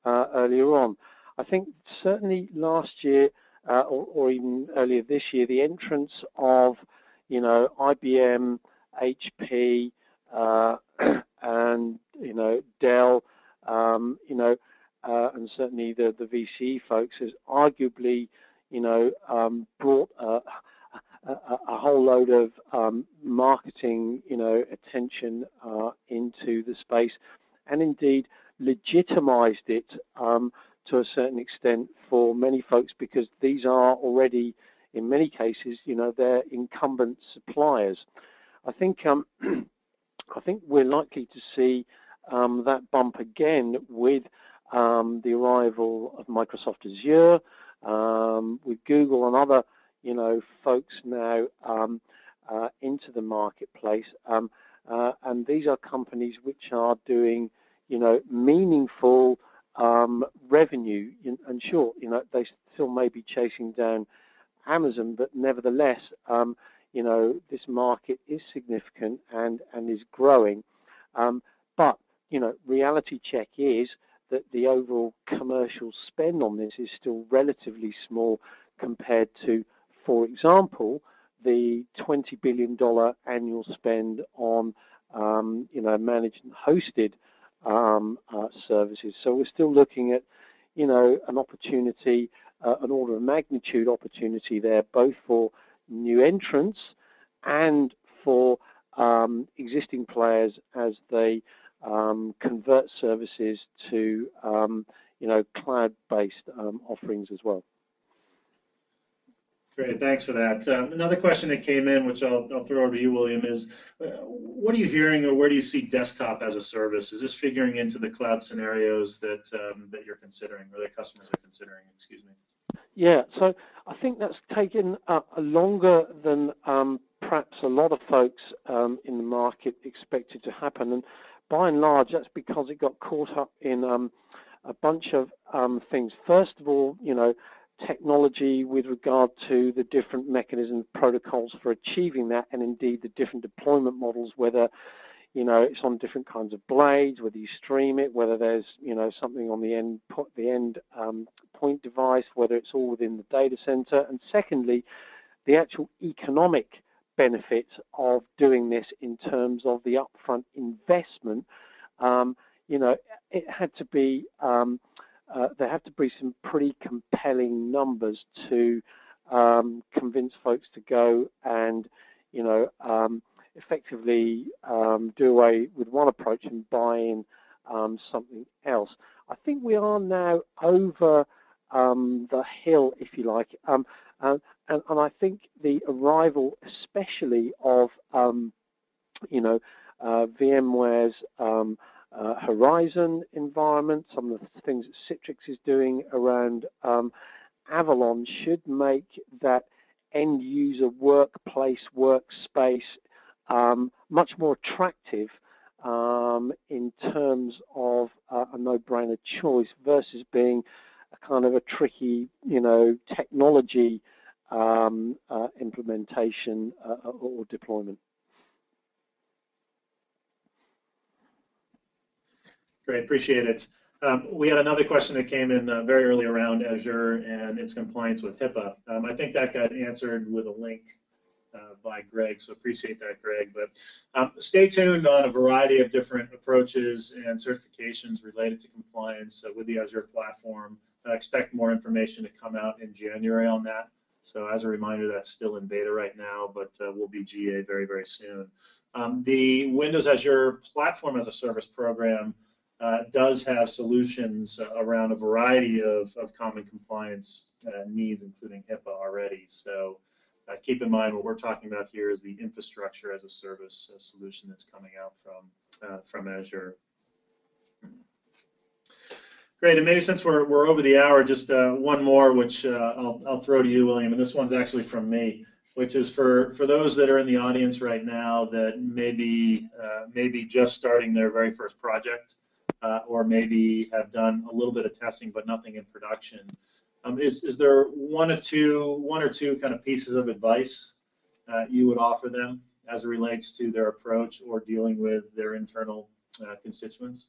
earlier on. I think certainly last year or even earlier this year, the entrance of IBM, HP, and Dell, and certainly the VCE folks has arguably brought a whole load of marketing, attention into the space, and indeed legitimized it to a certain extent for many folks, because these are already, in many cases, they're incumbent suppliers. I think we're likely to see that bump again with the arrival of Microsoft Azure, with Google and other, folks now into the marketplace, and these are companies which are doing, meaningful revenue. And sure, they still may be chasing down Amazon, but nevertheless, this market is significant and is growing. But reality check is that the overall commercial spend on this is still relatively small compared to, for example, the $20 billion annual spend on managed and hosted services. So we're still looking at an opportunity, an order of magnitude opportunity there, both for new entrants and for existing players as they convert services to cloud-based offerings as well. Great, thanks for that. Another question that came in, which I'll throw over to you, William, is what are you hearing, or where do you see desktop as a service? Is this figuring into the cloud scenarios that you're considering, or that customers are considering? Excuse me. Yeah, so I think that's taken longer than perhaps a lot of folks in the market expected to happen, and by and large, that's because it got caught up in a bunch of things. First of all, technology with regard to the different mechanisms, protocols for achieving that, and indeed the different deployment models, whether it's on different kinds of blades, whether you stream it, whether there's something on the end point device, whether it's all within the data center, and secondly, the actual economic benefits of doing this in terms of the upfront investment. It had to be there have to be some pretty compelling numbers to convince folks to go and effectively do away with one approach and buy in something else. I think we are now over the hill, if you like, and I think the arrival, especially of VMware's Horizon environment, some of the things that Citrix is doing around Avalon, should make that end user workplace, workspace much more attractive in terms of a no-brainer choice versus being a kind of a tricky, technology implementation or deployment. Great, appreciate it. We had another question that came in very early around Azure and its compliance with HIPAA. I think that got answered with a link by Greg, so appreciate that, Greg. But stay tuned on a variety of different approaches and certifications related to compliance with the Azure platform. I expect more information to come out in January on that. So as a reminder, that's still in beta right now, but will be GA very, very soon. The Windows Azure Platform as a Service program does have solutions around a variety of common compliance needs, including HIPAA already. So keep in mind what we're talking about here is the infrastructure as a service solution that's coming out from Azure. Great, and maybe since we're over the hour, just one more, which I'll throw to you, William, and this one's actually from me, which is for those that are in the audience right now that maybe just starting their very first project, or maybe have done a little bit of testing but nothing in production. Is there one or two kind of pieces of advice you would offer them as it relates to their approach or dealing with their internal constituents?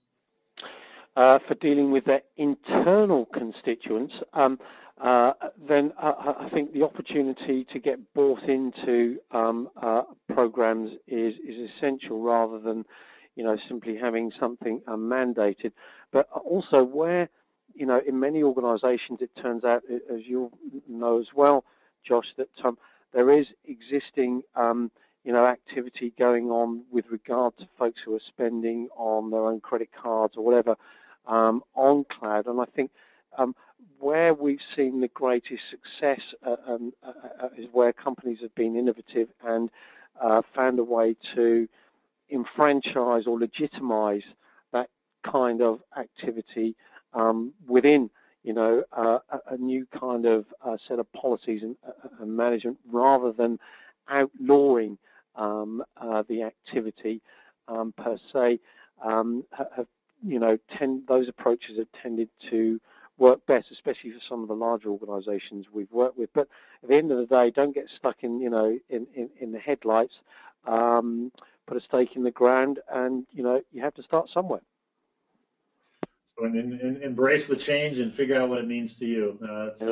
For dealing with their internal constituents, then I think the opportunity to get bought into programs is essential, rather than simply having something mandated. But also where, in many organizations, it turns out, as you'll know as well, Josh, that there is existing activity going on with regard to folks who are spending on their own credit cards or whatever on cloud. And I think where we've seen the greatest success is where companies have been innovative and found a way to enfranchise or legitimize that kind of activity within a new kind of set of policies and management, rather than outlawing the activity per se, have those approaches have tended to work best, especially for some of the larger organisations we've worked with. But at the end of the day, don't get stuck in the headlights. Put a stake in the ground, and you have to start somewhere. So embrace the change and figure out what it means to you. That's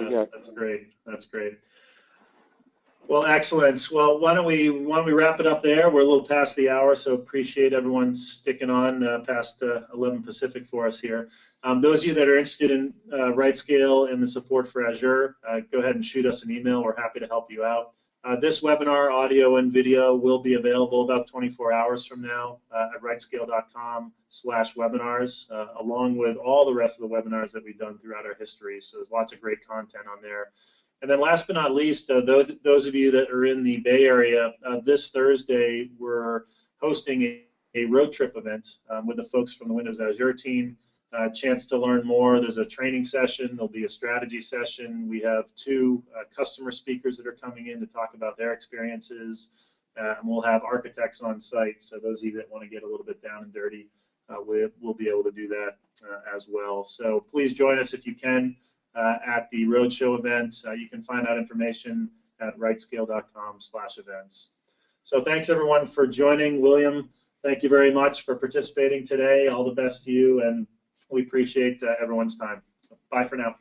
great. That's great. Well, excellent. Well, why don't we wrap it up there? We're a little past the hour, so appreciate everyone sticking on past 11 Pacific for us here. Those of you that are interested in RightScale and the support for Azure, go ahead and shoot us an email. We're happy to help you out. This webinar, audio and video, will be available about 24 hours from now at rightscale.com/webinars, along with all the rest of the webinars that we've done throughout our history. So there's lots of great content on there. And then last but not least, those of you that are in the Bay Area, this Thursday, we're hosting a road trip event with the folks from the Windows Azure team. Chance to learn more. There's a training session. There'll be a strategy session. We have 2 customer speakers that are coming in to talk about their experiences. And we'll have architects on site. So those of you that want to get a little bit down and dirty, we'll be able to do that as well. So please join us if you can. At the Roadshow event. You can find out information at rightscale.com/events. So thanks everyone for joining. William, thank you very much for participating today. All the best to you, and we appreciate everyone's time. Bye for now.